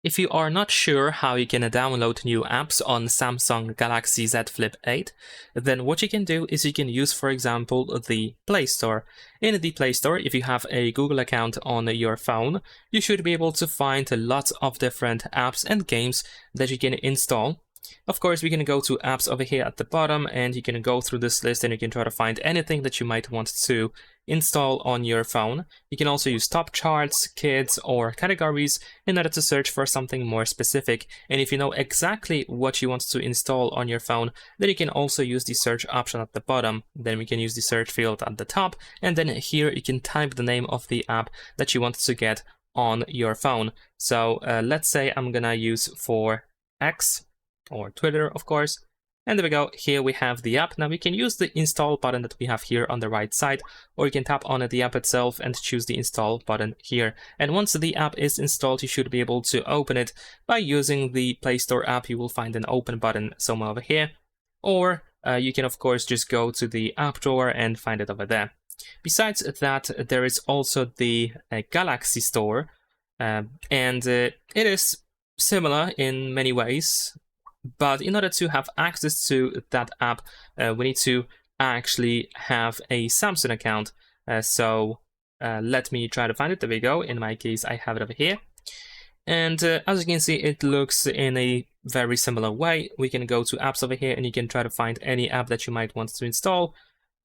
If you are not sure how you can download new apps on Samsung Galaxy Z Flip 8, then what you can do is you can use, for example, the Play Store. In the Play Store, if you have a Google account on your phone, you should be able to find lots of different apps and games that you can install. Of course, we can go to apps over here at the bottom, and you can go through this list and you can try to find anything that you might want to install on your phone. You can also use top charts, kids, or categories in order to search for something more specific. And if you know exactly what you want to install on your phone, then you can also use the search option at the bottom. Then we can use the search field at the top, and then here you can type the name of the app that you want to get on your phone. So let's say I'm gonna use for X, or Twitter, of course. And there we go. Here we have the app. Now we can use the install button that we have here on the right side, or you can tap on the app itself and choose the install button here. And once the app is installed, you should be able to open it by using the Play Store app. You will find an open button somewhere over here, or you can of course just go to the app drawer and find it over there. Besides that, there is also the Galaxy Store, and it is similar in many ways. But in order to have access to that app, we need to actually have a Samsung account. So let me try to find it. There we go. In my case, I have it over here. And as you can see, it looks in a very similar way. We can go to apps over here and you can try to find any app that you might want to install.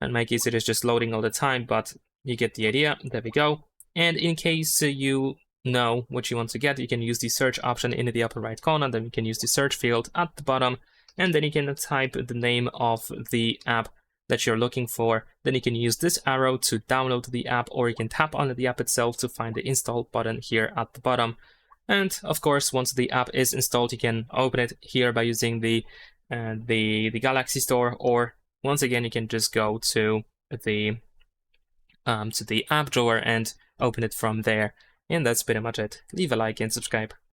In my case, it is just loading all the time, but you get the idea. There we go. And in case you know what you want to get, you can use the search option in the upper right corner. Then you can use the search field at the bottom, and then you can type the name of the app that you're looking for. Then you can use this arrow to download the app, or you can tap on the app itself to find the install button here at the bottom. And of course, once the app is installed, you can open it here by using the Galaxy Store, or once again you can just go to the app drawer and open it from there. And that's pretty much it. Leave a like and subscribe.